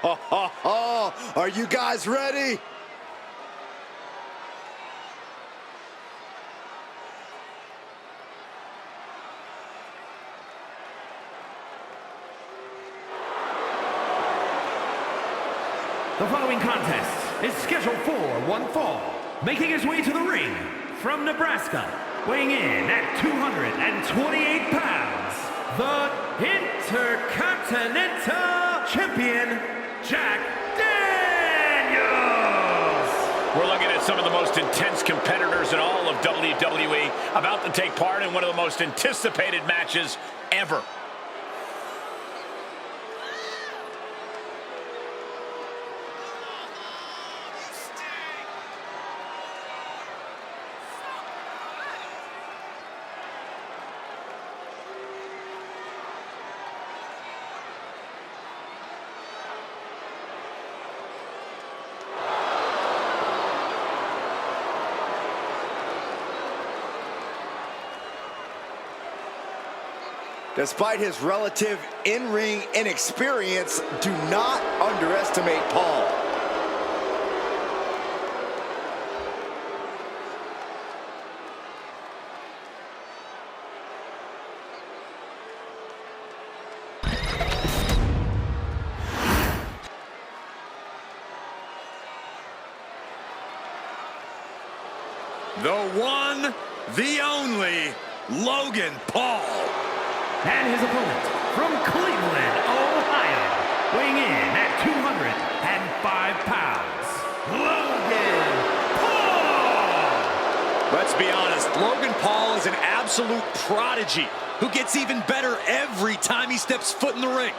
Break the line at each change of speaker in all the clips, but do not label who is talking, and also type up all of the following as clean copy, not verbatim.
Are you guys ready?
The following contest is scheduled for one fall. Making his way to the ring from Nebraska, weighing in at 228 pounds, the Intercontinental Champion, Jack Daniels!
We're looking at some of the most intense competitors in all of WWE about to take part in one of the most anticipated matches ever.
Despite his relative in-ring inexperience, do not underestimate Paul.
The one, the only, Logan Paul.
And his opponent from Cleveland, Ohio, weighing in at 205 pounds, Logan Paul!
Let's be honest, Logan Paul is an absolute prodigy who gets even better every time he steps foot in the ring.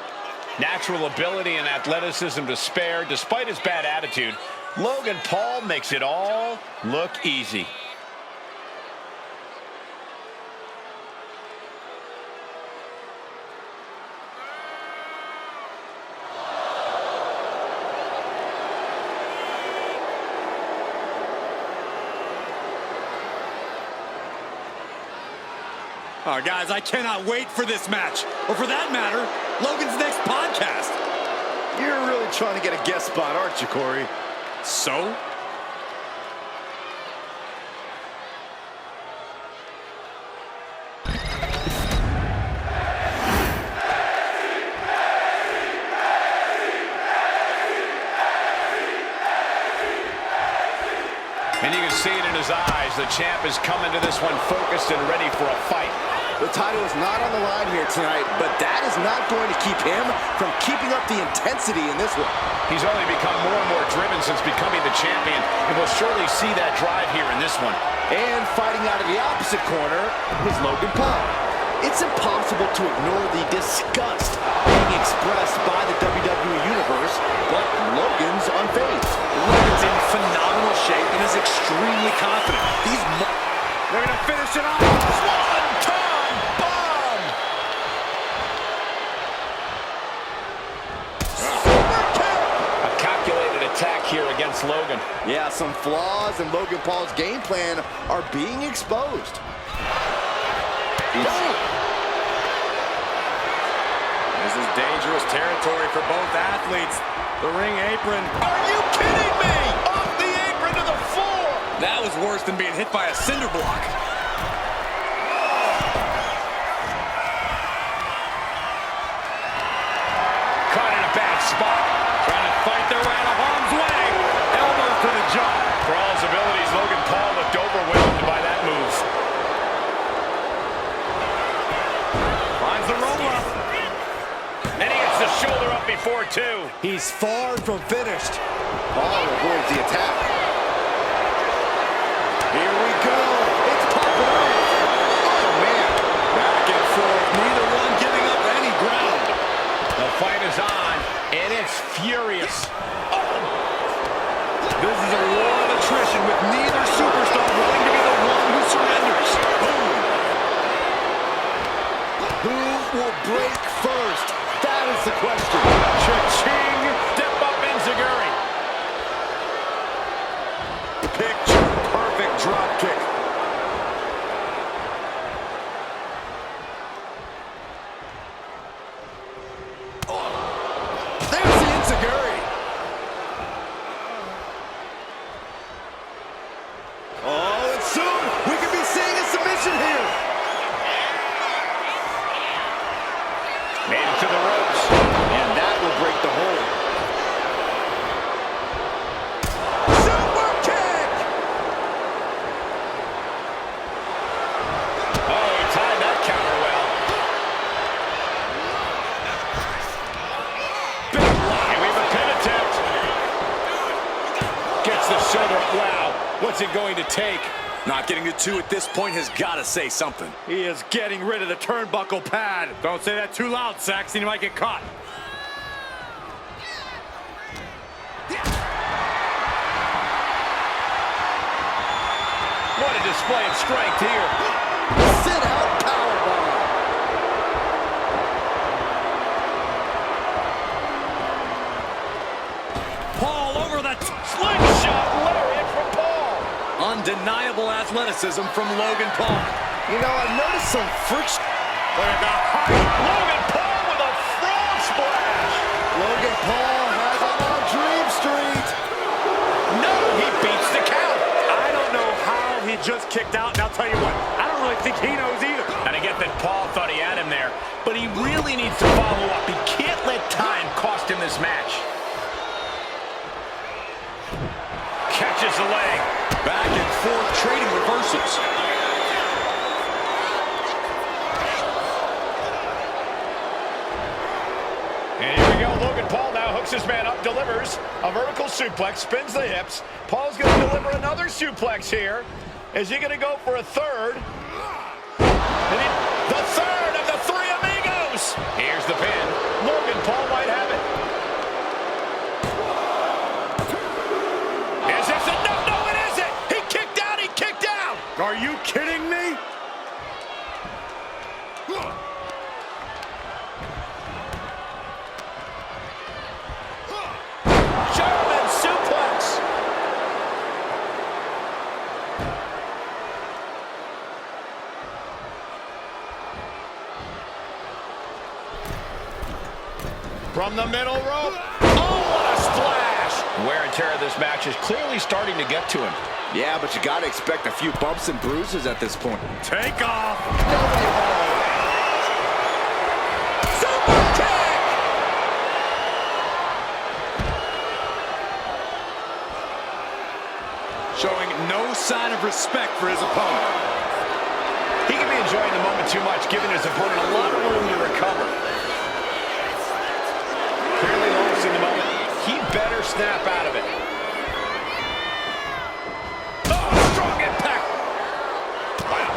Natural ability and athleticism to spare. Despite his bad attitude, Logan Paul makes it all look easy.
Oh, guys, I cannot wait for this match. Or for that matter, Logan's next podcast.
You're really trying to get a guest spot, aren't you, Corey?
So?
And you can see it in his eyes. The champ is coming to this one focused and ready for a fight.
The title is not on the line here tonight, but that is not going to keep him from keeping up the intensity in this one.
He's only become more and more driven since becoming the champion, and we'll surely see that drive here in this one.
And fighting out of the opposite corner is Logan Paul. It's impossible to ignore the disgust being expressed by the WWE Universe, but Logan's unfazed.
Logan's in phenomenal shape and is extremely confident. They're going to finish it off. Swanton bomb!
A calculated attack here against Logan.
Yeah, some flaws in Logan Paul's game plan are being exposed.
This is dangerous territory for both athletes. The ring apron. Are you kidding me? Off the apron to the floor. That was worse than being hit by a cinder block.
Caught in a bad spot.
Trying to fight their way out of harm's way. Elbows to the jaw.
For all his abilities, Logan Paul looked overwhelmed by that move.
Finds the roll-up.
And he gets the shoulder up before two.
He's far from finished. Paul avoids the attack. Here we go. It's popping off. Oh, man.
Back and forth. Neither one giving up any ground.
The fight is on, and it's furious.
This is a war of attrition with neither superstar willing to be the one who surrenders. Boom.
Who will break first? That is the question.
Cha-ching! Step up Enziguri.
Picture perfect drop kick. There's the Enziguri.
going to take? Not getting to 2 at this point has got to say something. He is getting rid of the turnbuckle pad. Don't say that too loud, Saxton. You might get caught.
What a display of strength here.
Sit out powerbomb.
Paul over the
Slingshot lariat from Paul.
undeniable athleticism from Logan Paul.
You know, I've noticed some friction.
Look at the height.
Logan Paul with a frog splash.
Logan Paul has a long Dream Street.
No, he beats the count.
I don't know how he just kicked out, and I'll tell you what, I don't really think he knows either.
And I get that Paul thought he had him there, but he really needs to follow up. He can't let time cost him this match. Catches the leg.
Back and forth trading reversals.
And here we go. Logan Paul now hooks his man up, delivers a vertical suplex, spins the hips. Paul's going to deliver another suplex here. Is he going to go for a third? The third of the three amigos. Here's the pin. Logan Paul might have it. Is this it? No, no, it isn't. He kicked out. He kicked out.
Are you kidding me?
German suplex. From the middle rope. Oh, what a splash. Wear and tear of this match is clearly starting to get to him.
Yeah, but you got to expect a few bumps and bruises at this point.
Take off.
Super kick.
Showing no sign of respect for his opponent.
He can be enjoying the moment too much, giving his opponent a lot of room to recover. Clearly lost in the moment. He better snap out of it. Oh, strong impact. Wow.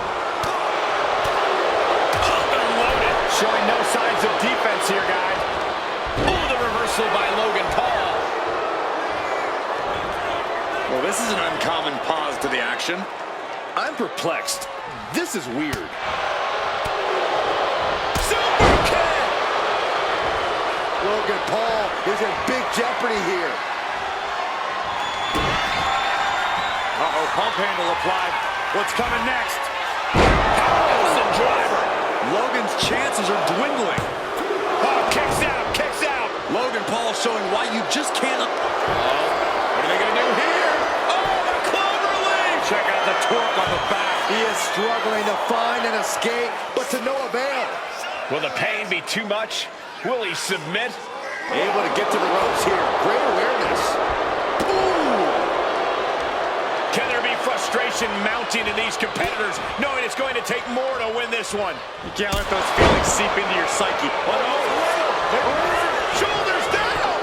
Pump and loaded. Showing no signs of defense here, guys. Oh, the reversal by Logan Paul.
Well, this is an uncommon pause to the action.
I'm perplexed. This is weird.
Super kick.
Logan Paul is in big jeopardy here.
Uh-oh, pump handle applied. What's coming next?
Harrison driver.
Logan's chances are dwindling.
Oh, kicks out, kicks out.
Logan Paul showing why you just can't...
What are they going to do here? Oh, the clover leaf.
Check out the torque on the back.
He is struggling to find an escape, but to no avail.
Will the pain be too much? Will he submit?
Able to get to the ropes here. Great awareness. Ooh.
Can there be frustration mounting in these competitors, knowing it's going to take more to win this one?
You can't let those feelings seep into your psyche.
Oh, no. Shoulders down.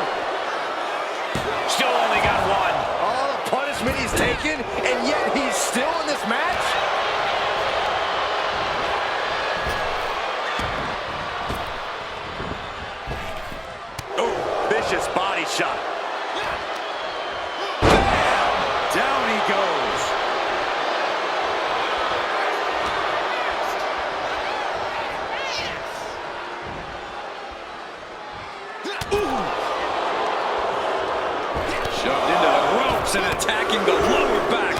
Still only got one.
All the punishment he's taken, and yet he's still in this match?
Oh, vicious body shot. Down he goes. Shoved into the ropes and attacking the lower back.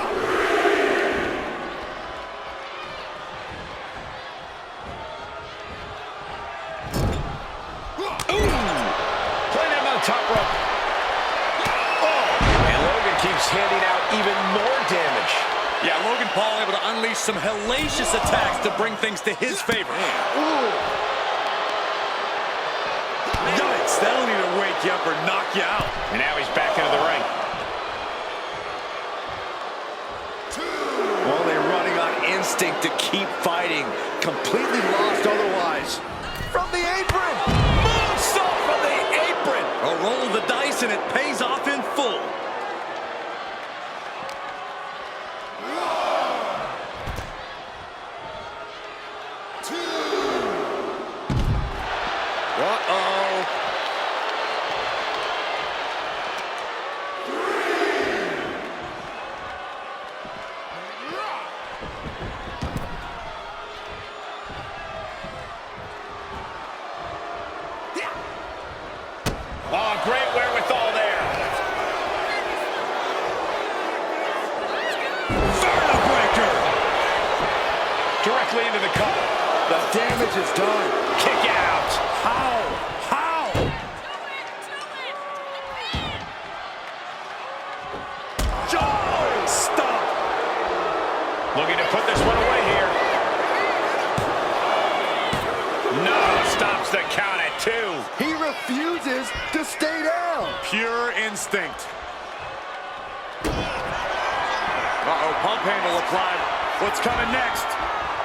Playing him on the top rope. Oh, and Logan keeps handing out even more damage.
Yeah, Logan Paul able to unleash some hellacious attacks to bring things to his favor. Yikes, that'll either wake you up or knock you out.
And now he's back into the ring.
Only running on instinct to keep fighting. Completely lost otherwise. From the apron!
Moonsault from the apron.
A roll of the dice and it pays off in full.
into the cover.
The damage is done.
Kick out.
How?
Oh,
Stop.
looking to put this one away here. No, stops the count at 2.
He refuses to stay down.
Pure instinct. Uh-oh, pump handle applied. What's coming next?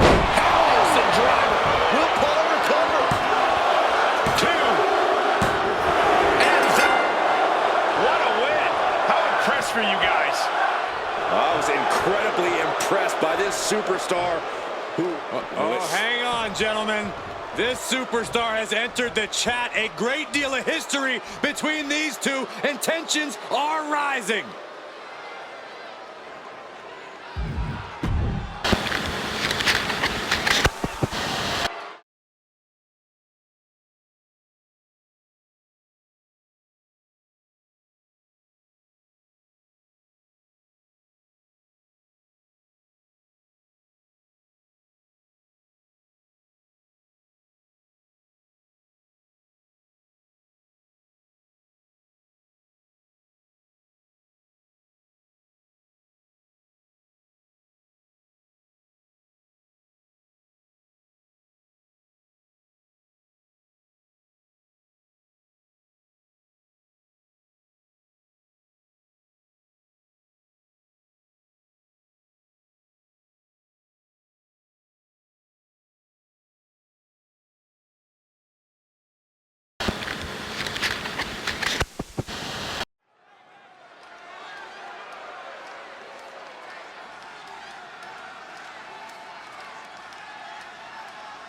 Harrison driver.
Will Paul recover?
2. And that. What a win. How impressed were you guys?
I was incredibly impressed by this superstar who...
Oh, hang on, gentlemen. This superstar has entered the chat. A great deal of history between these two, and tensions are rising.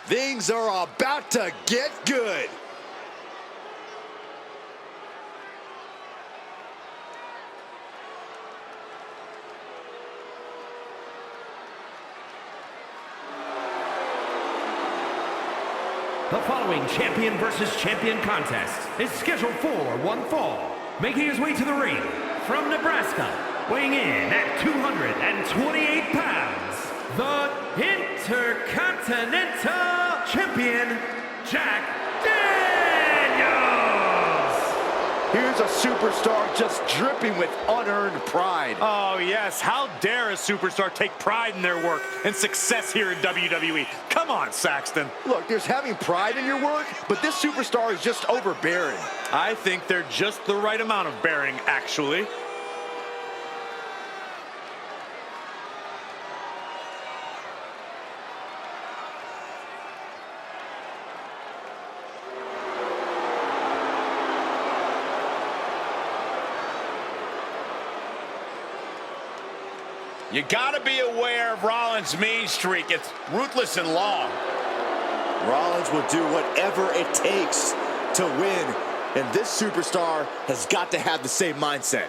Things are about to get good.
The following champion versus champion contest is scheduled for one fall. Making his way to the ring from Nebraska, weighing in at 228 pounds, the Intercontinental Champion, Jack Daniels!
Here's a superstar just dripping with unearned pride.
Oh, yes. How dare a superstar take pride in their work and success here in WWE? Come on, Saxton.
Look, there's having pride in your work, but this superstar is just overbearing.
I think they're just the right amount of bearing, actually.
You got to be aware of Rollins' mean streak. It's ruthless and long.
Rollins will do whatever it takes to win, and this superstar has got to have the same mindset.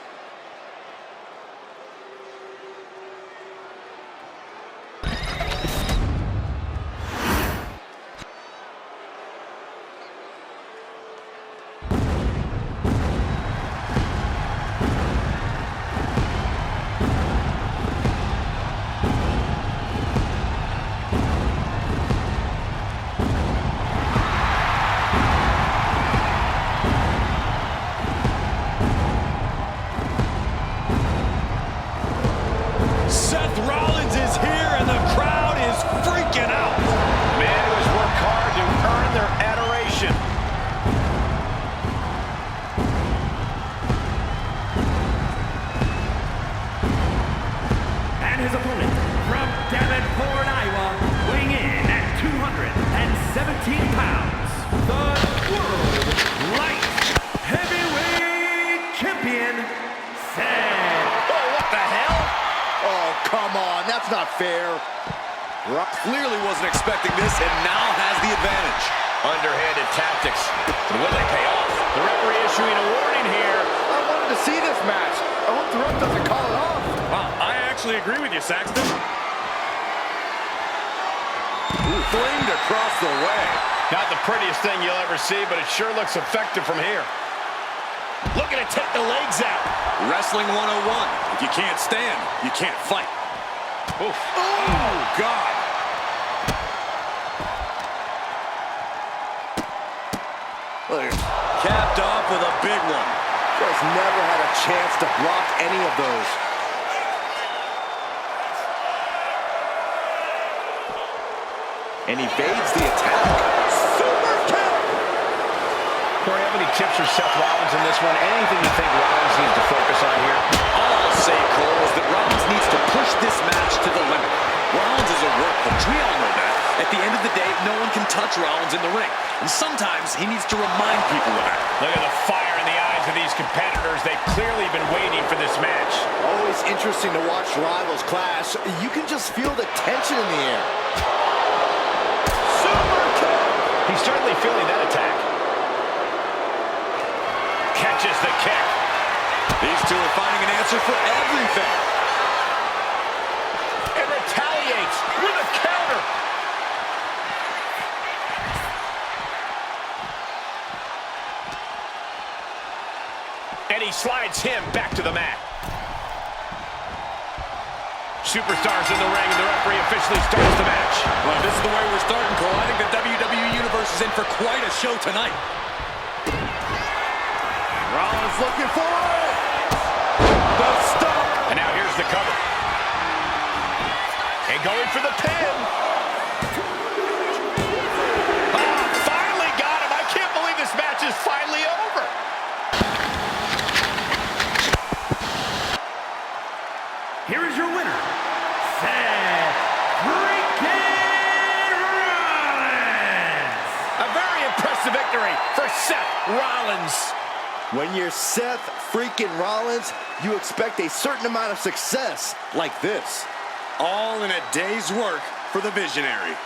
Seth Rollins is here, and the crowd is freaking out.
Men who has worked hard to earn their adoration.
And his opponent from Davenport, Iowa, weighing in at 217 pounds, the World Light Heavyweight Champion, Seth.
Oh, what the hell?
Oh, come on, that's not fair.
Clearly wasn't expecting this, and now has the advantage.
Underhanded tactics. But will they pay off? The referee issuing a warning here.
I wanted to see this match. I hope the ref doesn't call it off.
Wow, I actually agree with you, Saxton. Flamed across the way.
Not the prettiest thing you'll ever see, but it sure looks effective from here. Looking to take the legs out.
Wrestling 101. If you can't stand, you can't fight. Oof. Oh, God. Capped off with a big one.
Just never had a chance to block any of those. And evades the attack. Super kick!
Corey, how many tips for Seth Rollins in this one? Anything you think Rollins needs to focus on here?
All I'll say, Cole, is that Rollins needs to push this match to the limit. Rollins is a work coach. We all know that. At the end of the day, no one can touch Rollins in the ring. And sometimes he needs to remind people of that.
Look at the fire in the eyes of these competitors. They've clearly been waiting for this match.
Always interesting to watch rivals clash. You can just feel the tension in the air. Super kick!
He's certainly feeling that attack. Catches the kick.
These two are finding an answer for everything.
And retaliates with a counter. And he slides him back to the mat. Superstars in the ring, and the referee officially starts the match.
Well, this is the way we're starting, Cole. I think the WWE Universe is in for quite a show tonight.
Rollins looking for it. The stomp.
And now here's the cover. And going for the pin. Oh, finally got him. I can't believe this match is finally over.
Here is your winner, Seth freaking Rollins!
A very impressive victory for Seth Rollins.
When you're Seth freaking Rollins, you expect a certain amount of success like this.
All in a day's work for the Visionary.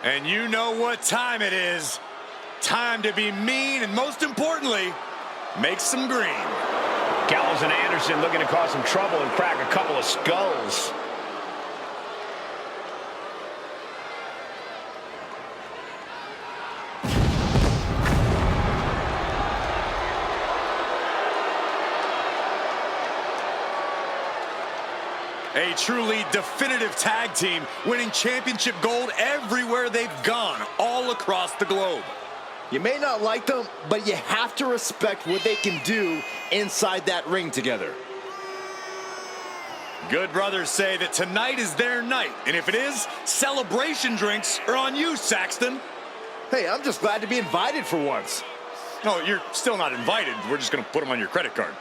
And you know what time it is. Time to be mean and, most importantly, make some green.
Gallows and Anderson looking to cause some trouble and crack a couple of skulls.
A truly definitive tag team, winning championship gold everywhere they've gone, all across the globe.
You may not like them, but you have to respect what they can do inside that ring together.
Good brothers say that tonight is their night, and if it is, celebration drinks are on you, Saxton.
Hey, I'm just glad to be invited for once.
No, you're still not invited. We're just going to put them on your credit card.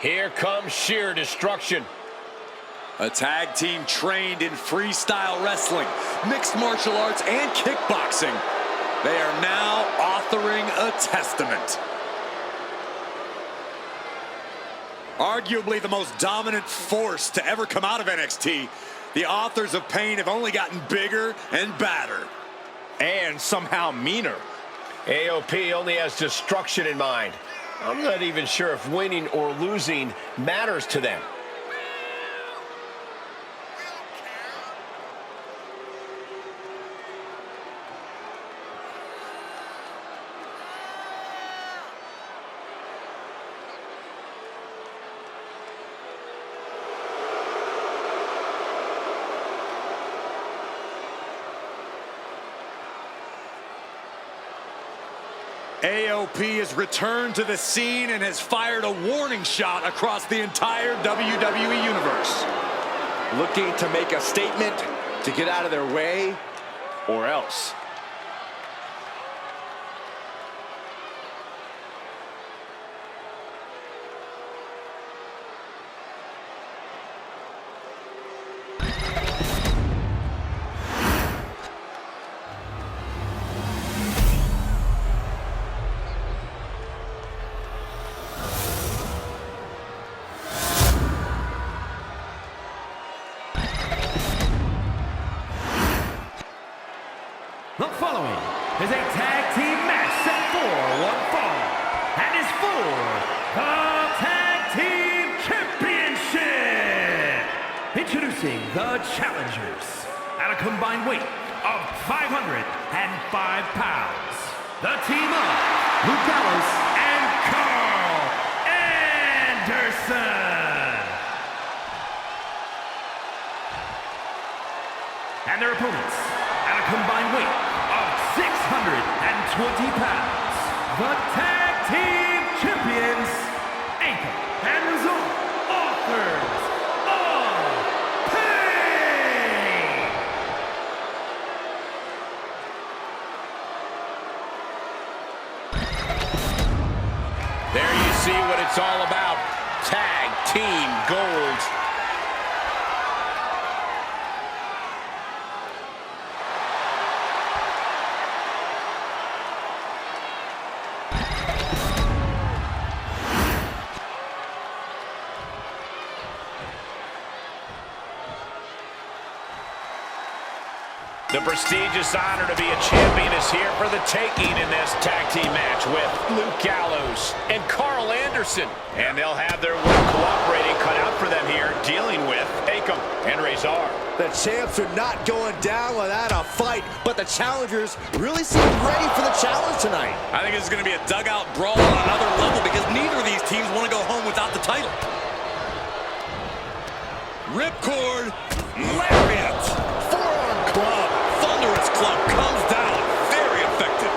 Here comes sheer destruction.
A tag team trained in freestyle wrestling, mixed martial arts, and kickboxing. They are now authoring a testament. Arguably the most dominant force to ever come out of NXT, the authors of pain have only gotten bigger and badder.
And somehow meaner.
AOP only has destruction in mind. I'm not even sure if winning or losing matters to them.
AOP has returned to the scene and has fired a warning shot across the entire WWE Universe.
Looking to make a statement to get out of their way, or else.
The following is a tag team match set for one fall and is for the Tag Team Championship. Introducing the challengers at a combined weight of 505 pounds. The team of Luke Gallows and Carl Anderson. And their opponents at a combined weight of 620 pounds. The Tag Team Champions, Anchor and Result, Authors of Pain.
There you see what it's all about. Tag Team Gold. The prestigious honor to be a champion is here for the taking in this tag team match with Luke Gallows and Carl Anderson. And they'll have their work cooperating cut out for them here, dealing with Akam and Razor.
The champs are not going down without a fight, but the challengers really seem ready for the challenge tonight.
I think this is going to be a dugout brawl on another level because neither of these teams want to go home without the title. Ripcord, lariat, forearm club, thunderous club comes down, very effective.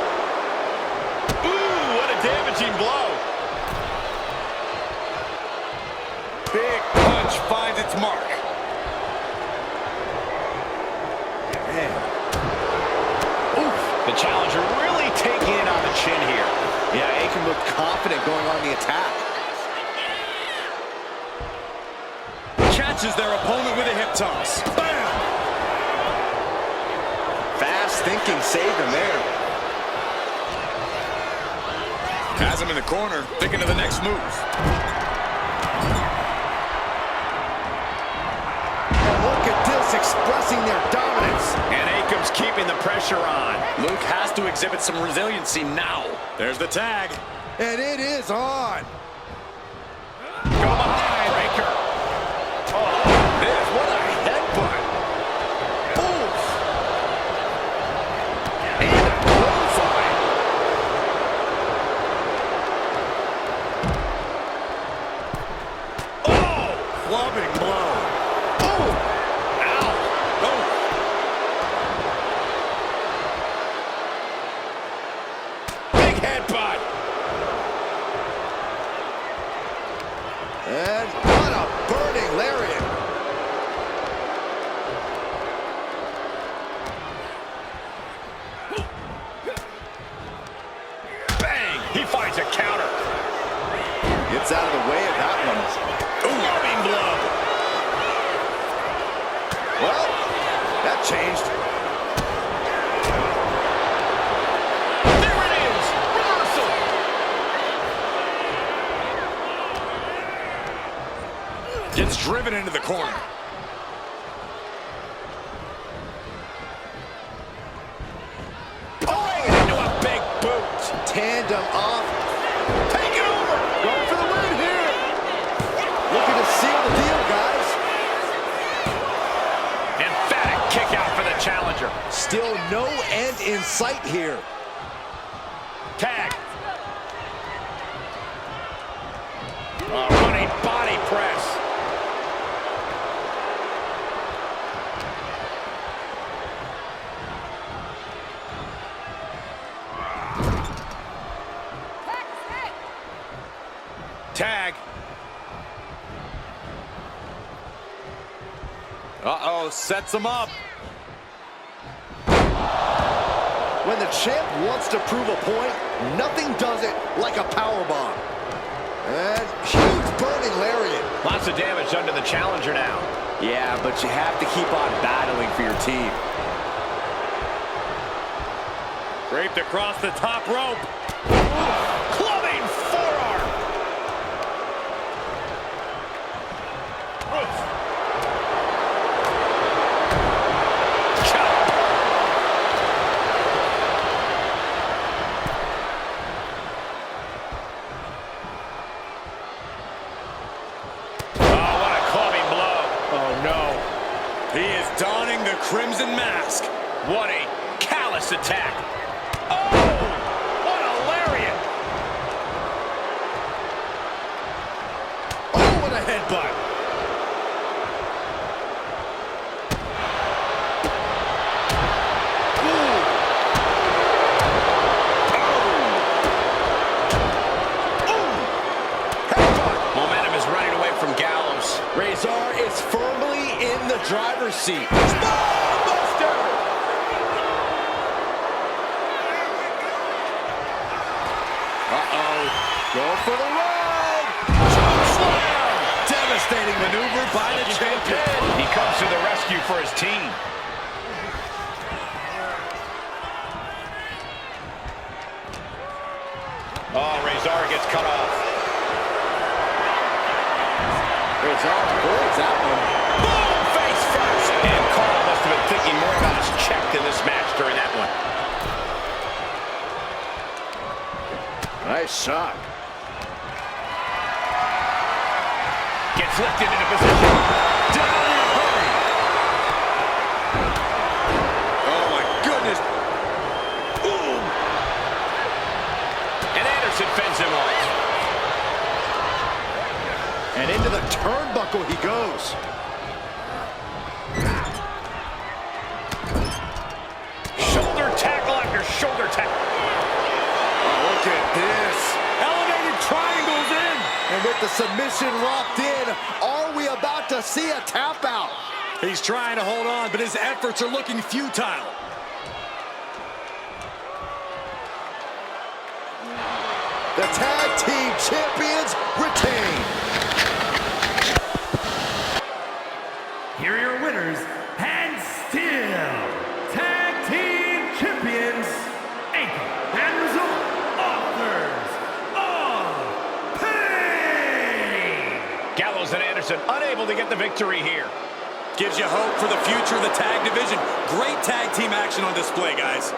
Ooh, what a damaging blow.
Big punch finds its mark.
Man.
Oof, the challenger really taking it on the chin here.
Yeah, Akam looked confident going on the attack.
Catches their opponent with a hip toss. Bam!
Fast thinking saved him there.
Has him in the corner, thinking of the next move.
Look at this, expressing their dominance.
And Akam's keeping the pressure on.
Luke has to exhibit some resiliency now. There's the tag.
And it is on.
Go behind, Baker. Oh, this, what a headbutt. Oof. And a clothesline. Oh,
Clubbing blow.
oh, ow.
Oh.
Big headbutt.
And what a burning lariat.
Bang, he finds a counter.
Gets out of the way of that one.
Loving blow.
Well, that changed.
There it is, reversal.
Gets driven into the corner.
Pulling into a big boot.
Tandem off.
Take it over. challenger.
Still no end in sight here.
Tag. A running body press. Tag.
Uh-oh, sets him up.
When the champ wants to prove a point, nothing does it like a powerbomb. And huge burning lariat.
Lots of damage done to the challenger now.
Yeah, but you have to keep on battling for your team. Draped across the top rope.
Clubbing forearm.
He is donning the crimson mask.
What a callous attack. Oh, what a lariat.
Oh, what a headbutt.
Momentum is running away from Gallows.
Razor is firmly in the driver's seat. Spinebuster! Uh-oh. Going for the ride. Chokeslam! Devastating maneuver by the champion.
He comes to the rescue for his team. Oh, Razor gets cut off.
Razor avoids that one.
Boom! Face first. And Carl must have been thinking more about his check than this match during that one.
Nice shot.
Gets lifted into position.
Down in a hurry.
Oh, my goodness.
Boom! And Anderson fends him off.
And into the turnbuckle he goes.
Shoulder tackle after shoulder tackle.
Look at this.
Elevated triangles in.
And with the submission locked in, are we about to see a tap out?
He's trying to hold on, but his efforts are looking futile.
The tag team champions retain.
Here are your winners, and still tag team champions, Anchor and Result Authors of Pain.
Gallows and Anderson unable to get the victory here.
Gives you hope for the future of the tag division. Great tag team action on display, guys.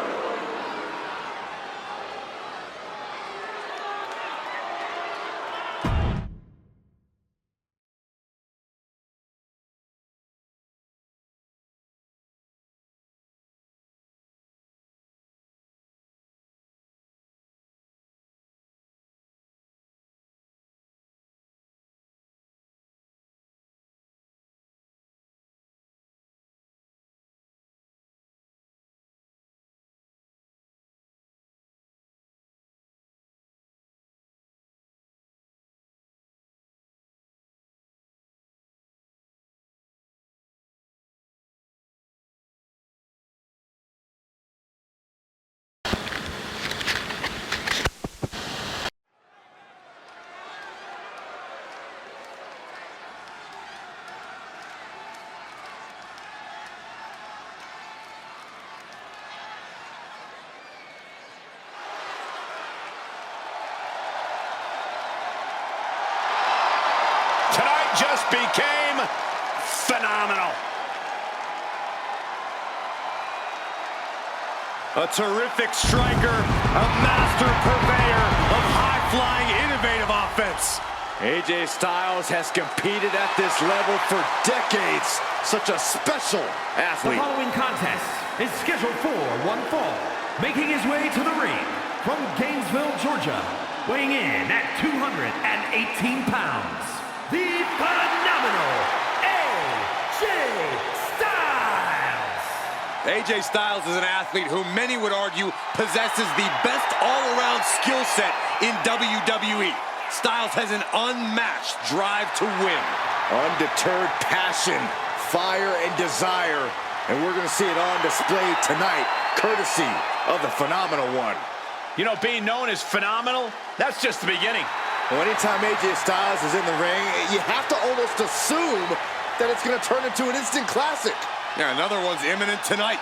Tonight just became phenomenal.
A terrific striker, a master purveyor of high-flying, innovative offense.
AJ Styles has competed at this level for decades. Such a special
The
athlete.
following contest is scheduled for one fall. Making his way to the ring from Gainesville, Georgia, weighing in at 218 pounds, the phenomenal AJ Styles.
AJ Styles is an athlete who many would argue possesses the best all-around skill set in WWE. Styles has an unmatched drive to win.
Undeterred passion, fire, and desire. And we're going to see it on display tonight, courtesy of the Phenomenal One.
You know, being known as phenomenal, that's just the beginning.
Well, anytime AJ Styles is in the ring, you have to almost assume that it's going to turn into an instant classic.
Yeah, another one's imminent tonight.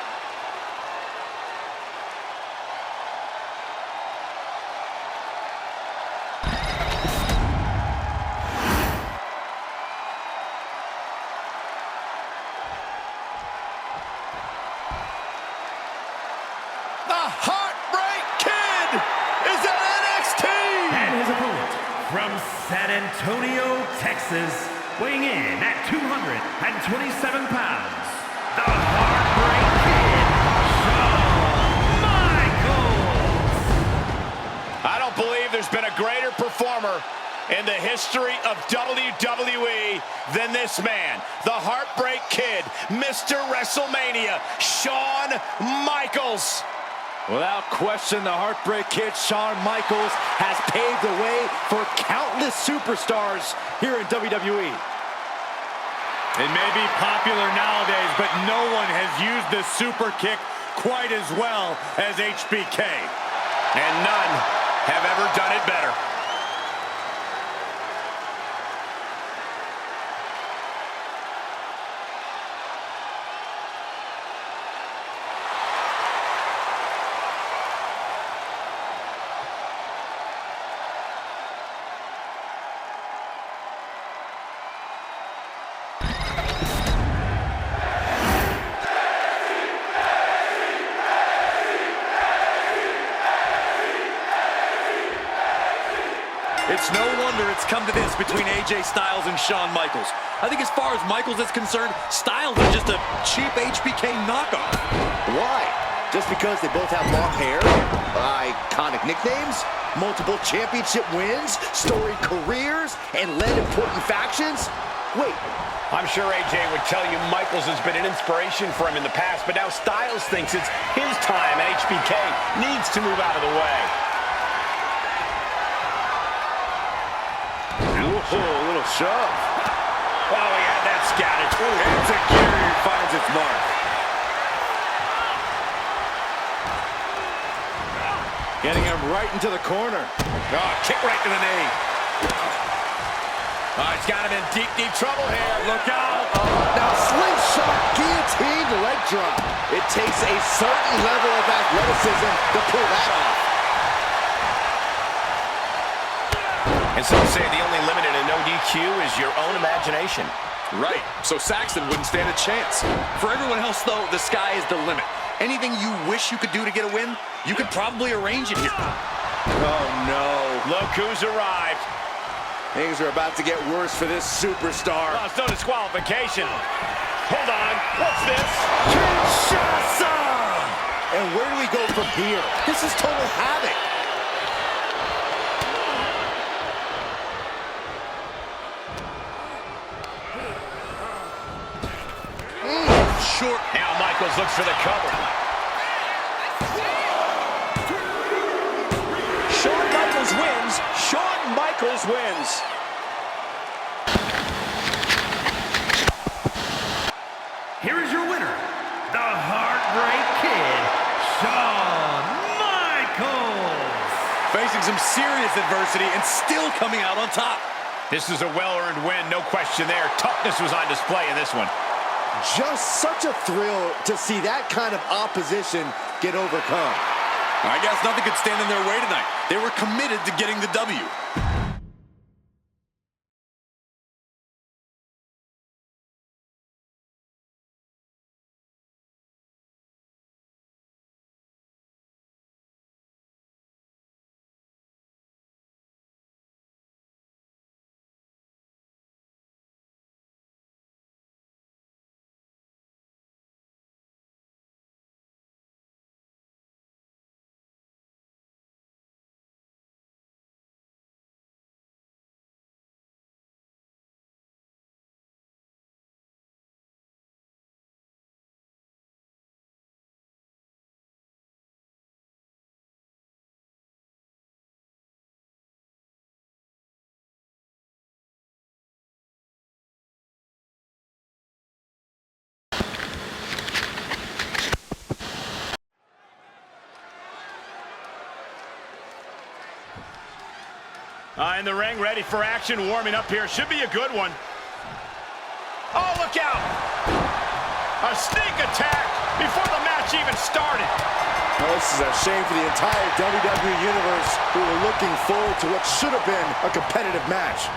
From San Antonio, Texas, weighing in at 227 pounds, the Heartbreak Kid, Shawn Michaels.
I don't believe there's been a greater performer in the history of WWE than this man, the Heartbreak Kid, Mr. WrestleMania, Shawn Michaels.
Without question, the Heartbreak Kid, Shawn Michaels, has paved the way for countless superstars here in WWE.
It may be popular nowadays, but no one has used the super kick quite as well as HBK.
And none have ever done it better.
It's no wonder it's come to this between AJ Styles and Shawn Michaels. I think as far as Michaels is concerned, Styles is just a cheap HBK knockoff.
Why? Just because they both have long hair, iconic nicknames, multiple championship wins, storied careers, and led important factions? Wait.
I'm sure AJ would tell you Michaels has been an inspiration for him in the past, but now Styles thinks it's his time and HBK needs to move out of the way.
Oh, a little shove.
Oh, he had that scouted.
Insecurity finds its mark. Getting him right into the corner.
Oh, kick right to the knee. Oh, he's got him in deep, deep trouble here. Look out.
Now slingshot, guillotine, leg drop. It takes a certain level of athleticism to pull that off.
And some say the only limit in a no DQ is your own imagination.
Right, so Saxton wouldn't stand a chance. For everyone else, though, the sky is the limit. Anything you wish you could do to get a win, you could probably arrange it here.
Oh, no.
Look who's arrived.
Things are about to get worse for this superstar.
Oh, it's no disqualification. Hold on, what's this?
Kinshasa! And where do we go from here? This is total havoc.
Short.
Now Michaels looks for the cover.
Shawn Michaels wins. Shawn Michaels wins.
Here is your winner, the Heartbreak Kid, Shawn Michaels.
Facing some serious adversity and still coming out on top.
This is a well-earned win, no question there. Toughness was on display in this one.
Just such a thrill to see that kind of opposition get overcome.
I guess nothing could stand in their way tonight. They were committed to getting the W.
In the ring, ready for action, warming up here. Should be a good one. Oh, look out! A sneak attack before the match even started.
Oh, this is a shame for the entire WWE Universe, who were looking forward to what should have been a competitive match.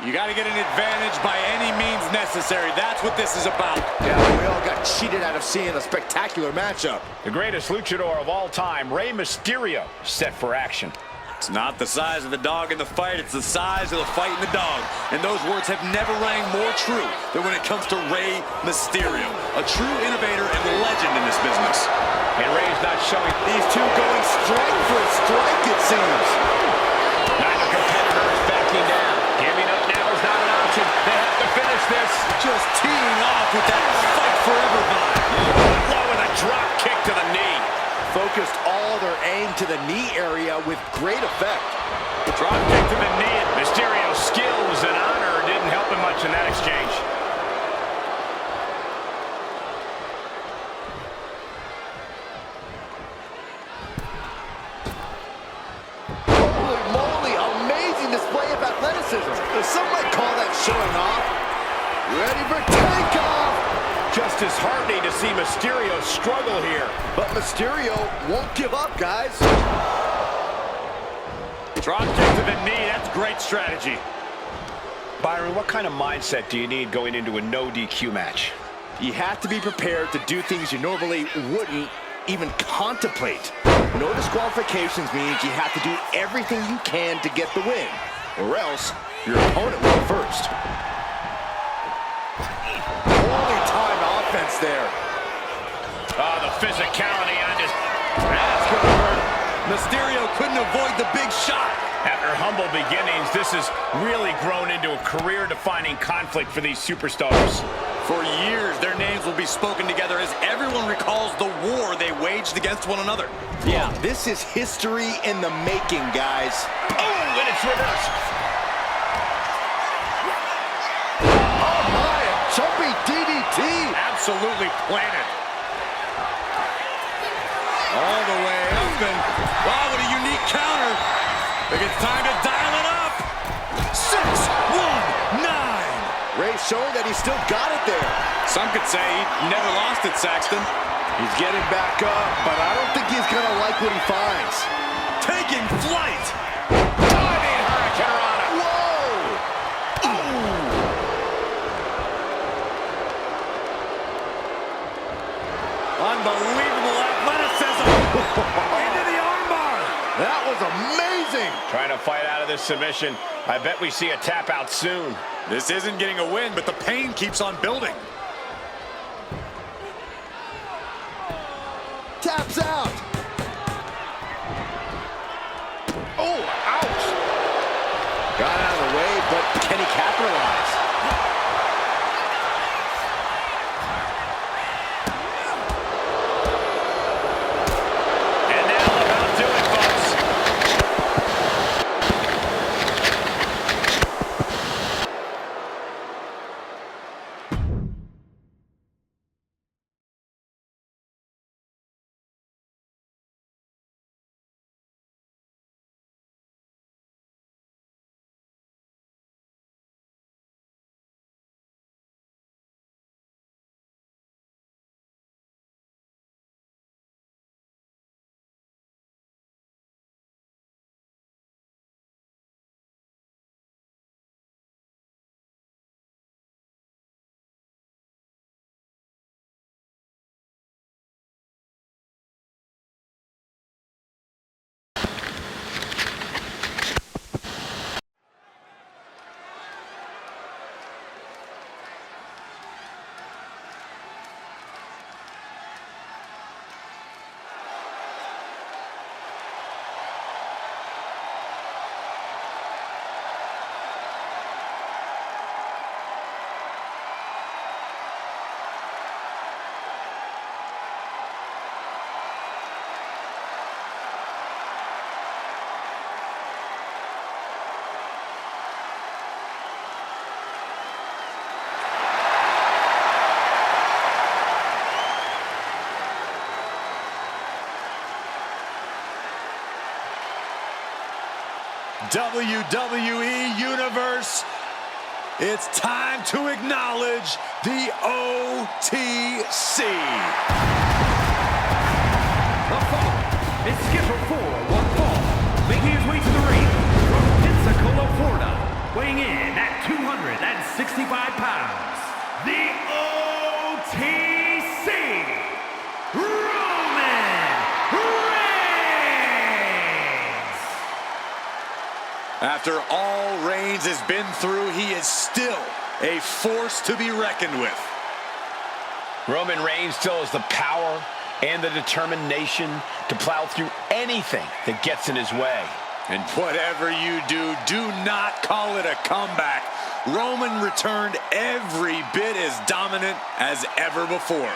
You got to get an advantage by any means necessary. That's what this is about.
Yeah, we all got cheated out of seeing a spectacular matchup.
The greatest luchador of all time, Rey Mysterio, set for action.
It's not the size of the dog in the fight, it's the size of the fight in the dog. And those words have never rang more true than when it comes to Rey Mysterio, a true innovator and legend in this business.
And Rey's not showing.
These two going strike for a strike, it seems.
Neither competitor is backing down. Giving up now is not an option. They have to finish this.
Just teeing off with that fight forever vibe.
Low with a drop kick to the knee.
Focused all their aim to the knee area with great effect.
Drop kick to the knee. Mysterio's skills and honor didn't help him much in that exchange.
Holy moly, amazing display of athleticism. Some might call that showing off. Ready for takeoff.
Just disheartening to see Mysterio struggle here.
But Mysterio won't give up, guys.
Drop kick to the knee. That's great strategy. Byron, what kind of mindset do you need going into a no DQ match?
You have to be prepared to do things you normally wouldn't even contemplate. No disqualifications means you have to do everything you can to get the win, or else your opponent will first. Holy time offense there.
Oh, the physicality on just...
That's gonna hurt. Mysterio couldn't avoid the big shot.
After humble beginnings, this has really grown into a career-defining conflict for these superstars.
For years, their names will be spoken together as everyone recalls the war they waged against one another.
Yeah, this is history in the making, guys.
Oh, and it's reversed.
Oh my, a jumping DDT.
Absolutely planted.
All the way up, and wow, what a unique counter. I think it's time to dial it up. 6-1-9.
Rey showing that he still got it there.
Some could say he never lost it, Saxton.
He's getting back up, but I don't think he's gonna like what he finds.
Taking flight.
Diving Hurricanrana.
Whoa!
Unbelievable athleticism. Into the armbar.
That was amazing.
Trying to fight out of this submission. I bet we see a tap out soon.
This isn't getting a win, but the pain keeps on building.
Taps out. Oh, ouch. Got out of the way, but can he capitalize?
WWE Universe, it's time to acknowledge the OTC.
The following is scheduled for one fall, making his way to the ring from Pensacola, Florida, weighing in at 265 pounds, the OTC, Roman Reigns!
After all Reigns has been through, he is still a force to be reckoned with.
Roman Reigns still has the power and the determination to plow through anything that gets in his way.
And whatever you do, do not call it a comeback. Roman returned every bit as dominant as ever before.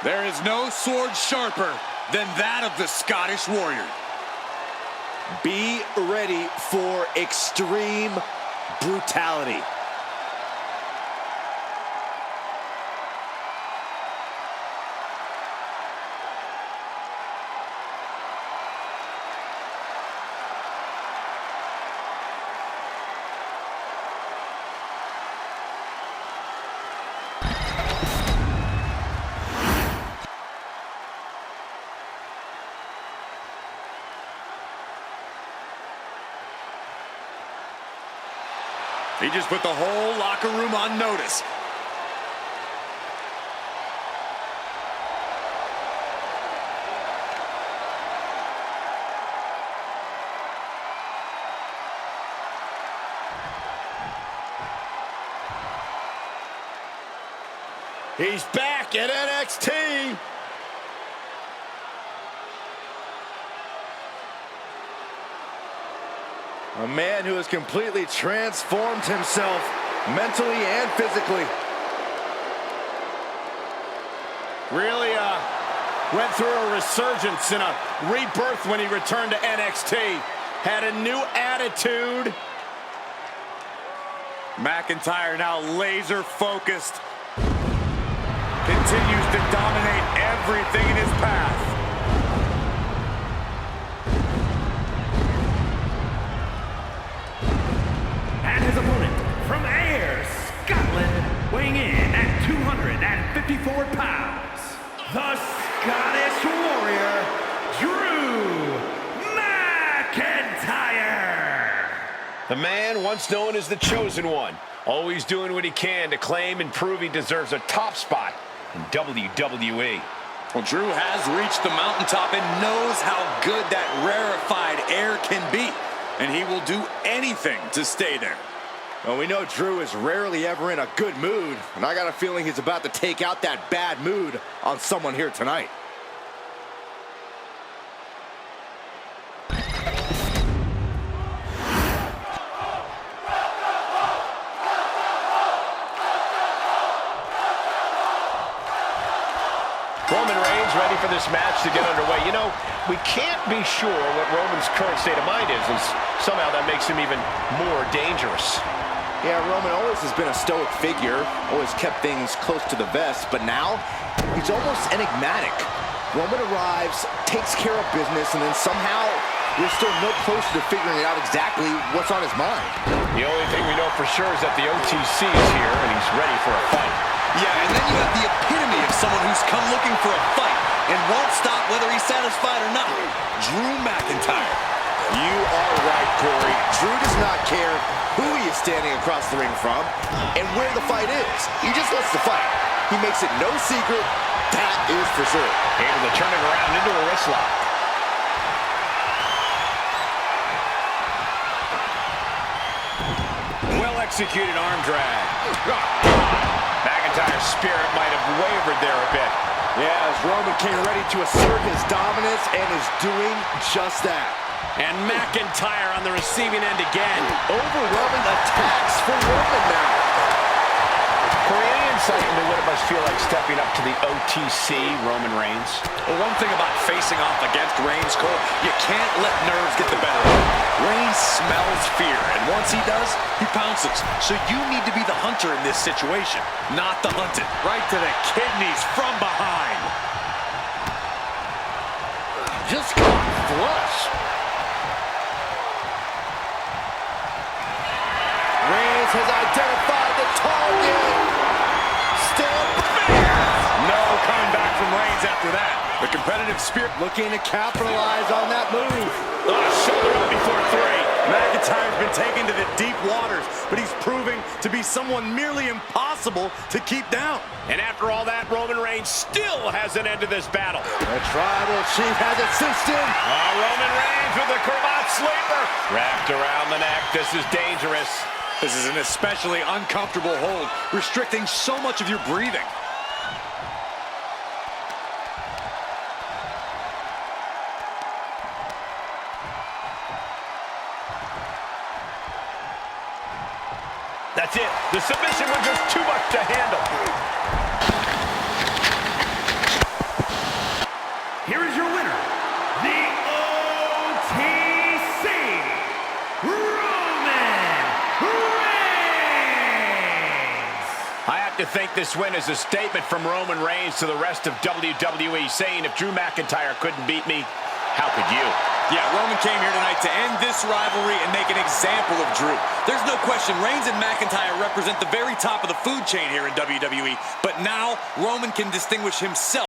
There is no sword sharper than that of the Scottish Warrior.
Be ready for extreme brutality.
He just put the whole locker room on notice.
He's back at NXT. A man who has completely transformed himself mentally and physically.
Really went through a resurgence and a rebirth when he returned to NXT. Had a new attitude.
McIntyre now laser focused. Continues to dominate everything in his path.
His opponent from Ayr, Scotland, weighing in at 254 pounds, the Scottish Warrior, Drew McIntyre.
The man once known as the Chosen One, always doing what he can to claim and prove he deserves a top spot in WWE.
Well, Drew has reached the mountaintop and knows how good that rarefied air can be, and he will do anything to stay there.
Well, we know Drew is rarely ever in a good mood, and I got a feeling he's about to take out that bad mood on someone here tonight.
Roman Reigns ready for this match to get underway. You know, we can't be sure what Roman's current state of mind is, and somehow that makes him even more dangerous.
Yeah, Roman always has been a stoic figure, always kept things close to the vest, but now he's almost enigmatic. Roman arrives, takes care of business, and then somehow we're still no closer to figuring out exactly what's on his mind.
The only thing we know for sure is that the OTC is here, and he's ready for a fight.
Yeah, and then you have the epitome of someone who's come looking for a fight and won't stop whether he's satisfied or not. Drew McIntyre.
You are right, Corey. Drew does not care who he is standing across the ring from and where the fight is. He just wants to fight. He makes it no secret. That is for sure.
Able to turn it around into a wrist lock. Well-executed arm drag. McIntyre's spirit might have wavered there a bit.
Yeah, as Roman came ready to assert his dominance and is doing just that.
And McIntyre on the receiving end again.
Overwhelming attacks for Roman now.
Corey, any insight into what it must feel like stepping up to the OTC Roman Reigns?
Well, one thing about facing off against Reigns, Cole, you can't let nerves get the better of him. Reigns smells fear, and once he does, he pounces. So you need to be the hunter in this situation, not the hunted.
Right to the kidneys from behind.
Just caught flush. Reigns has identified the target. Still
No coming back from Reigns after that.
The competitive spirit.
looking to capitalize on that move.
Shoulder up before three.
McIntyre's been taken to the deep waters, but he's proving to be someone merely impossible to keep down.
And after all that, Roman Reigns still hasn't ended this battle.
The tribal chief has it cinched in.
Roman Reigns with the cravat sleeper. Wrapped around the neck. This is dangerous.
This is an especially uncomfortable hold, restricting so much of your breathing.
That's it. The submission was just too much to handle.
Here is your winner, the OTC Roman Reigns.
I have to think this win is a statement from Roman Reigns to the rest of WWE, saying if Drew McIntyre couldn't beat me, how could you?
Yeah, Roman came here tonight to end this rivalry and make an example of Drew. There's no question Reigns and McIntyre represent the very top of the food chain here in WWE, but now Roman can distinguish himself